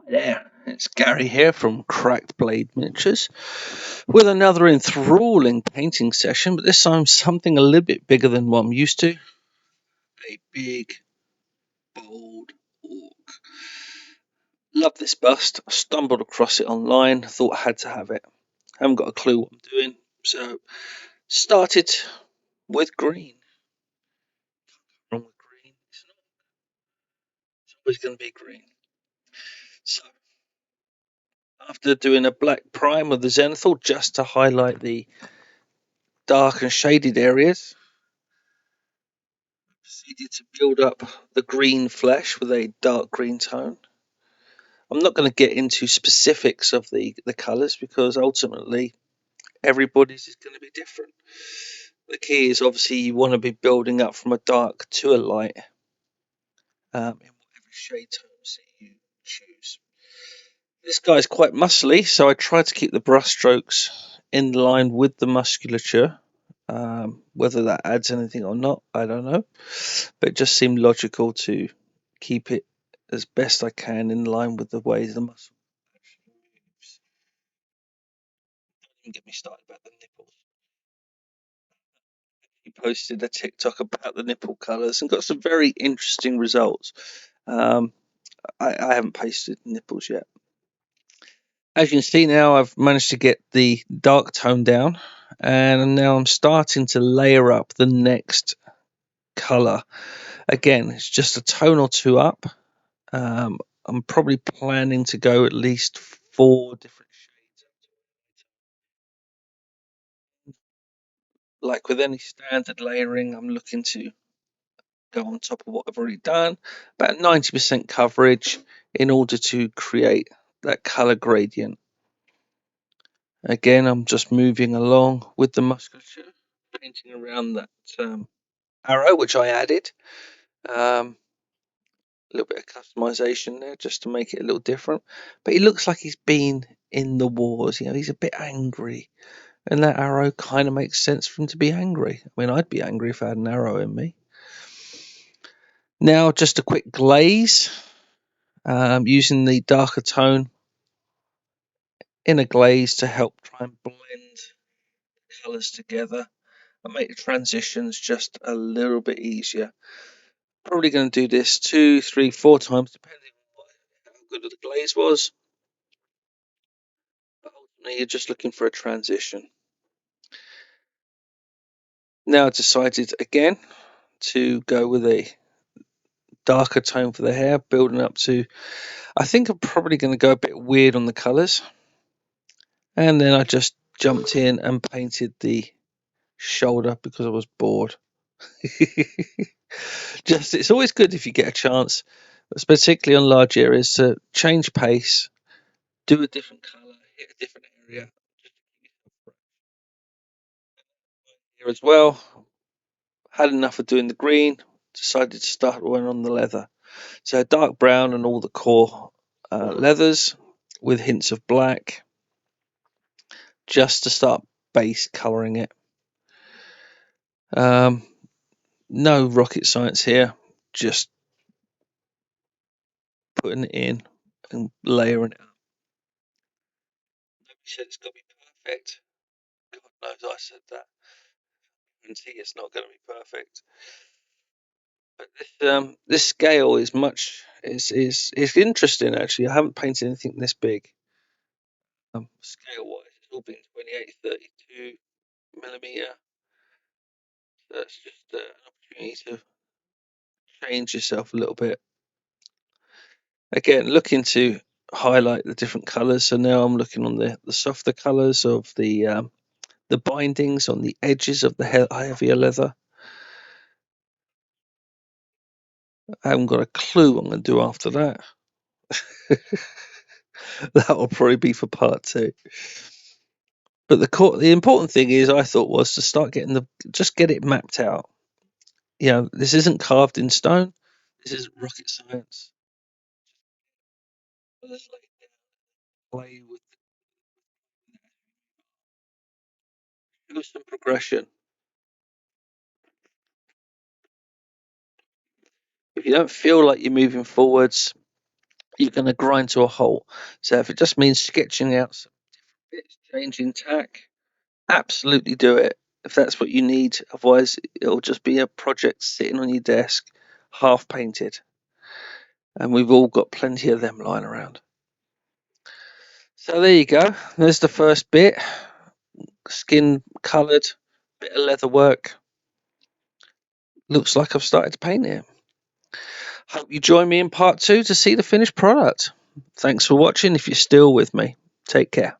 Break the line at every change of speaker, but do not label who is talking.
There, it's Gary here from Cracked Blade Miniatures with another enthralling painting session, but this time something a little bit bigger than what I'm used to. A big, bold orc. Love this bust. I stumbled across it online, thought I had to have it. Haven't got a clue what I'm doing, so started with green. Wrong with green. It's always going to be green. So after doing a black prime with the zenithal just to highlight the dark and shaded areas, proceeded to build up the green flesh with a dark green tone. I'm not going to get into specifics of the colours because ultimately everybody's is going to be different. The key is obviously you want to be building up from a dark to a light in whatever shade tones that you choose. This guy's quite muscly, so I tried to keep the brush strokes in line with the musculature. Whether that adds anything or not, I don't know. But it just seemed logical to keep it as best I can in line with the way the muscle actually moves. Don't get me started about the nipples. He posted a TikTok about the nipple colours and got some very interesting results. I haven't pasted nipples yet. As you can see now, I've managed to get the dark tone down, and now I'm starting to layer up the next colour. Again, it's just a tone or two up. I'm probably planning to go at least 4 different shades. Like with any standard layering, I'm looking to go on top of what I've already done, about 90% coverage in order to create that color gradient. Again, I'm just moving along with the musculature, painting around that arrow, which I added. A little bit of customization there just to make it a little different. But he looks like he's been in the wars. You know, he's a bit angry. And that arrow kind of makes sense for him to be angry. I mean, I'd be angry if I had an arrow in me. Now, just a quick glaze. Using the darker tone in a glaze to help try and blend the colours together and make the transitions just a little bit easier. Probably going to do this 2, 3, 4 times, depending on how good the glaze was. But ultimately, you're just looking for a transition. Now I decided again to go with a darker tone for the hair, building up to, I think I'm probably going to go a bit weird on the colours. And then I just jumped in and painted the shoulder because I was bored. Just, it's always good if you get a chance, particularly on large areas, to change pace, do a different colour, hit a different area. Here as well, had enough of doing the green, decided to start one on the leather. So dark brown and all the core leathers with hints of black, just to start base colouring it. No rocket science here, just putting it in and layering it up. Nobody said it's got to be perfect. God knows I said that. And see, it's not going to be perfect. But this scale is much is interesting actually. I haven't painted anything this big. Scale wise, it's all been 28, 32 millimeter. So that's just an opportunity to change yourself a little bit. Again, looking to highlight the different colours. So now I'm looking on the softer colours of the bindings on the edges of the heavier leather. I haven't got a clue what I'm going to do after that. That will probably be for part 2. But the important thing is, I thought, was to start getting just get it mapped out. You know, this isn't carved in stone. This isn't rocket science. Let's play with some progression. If you don't feel like you're moving forwards, you're going to grind to a halt. So if it just means sketching out some bits, changing tack, absolutely do it if that's what you need. Otherwise, it'll just be a project sitting on your desk, half painted. And we've all got plenty of them lying around. So there you go. There's the first bit. Skin coloured, bit of leather work. Looks like I've started to paint it. Hope you join me in part 2 to see the finished product. Thanks for watching if you're still with me. Take care.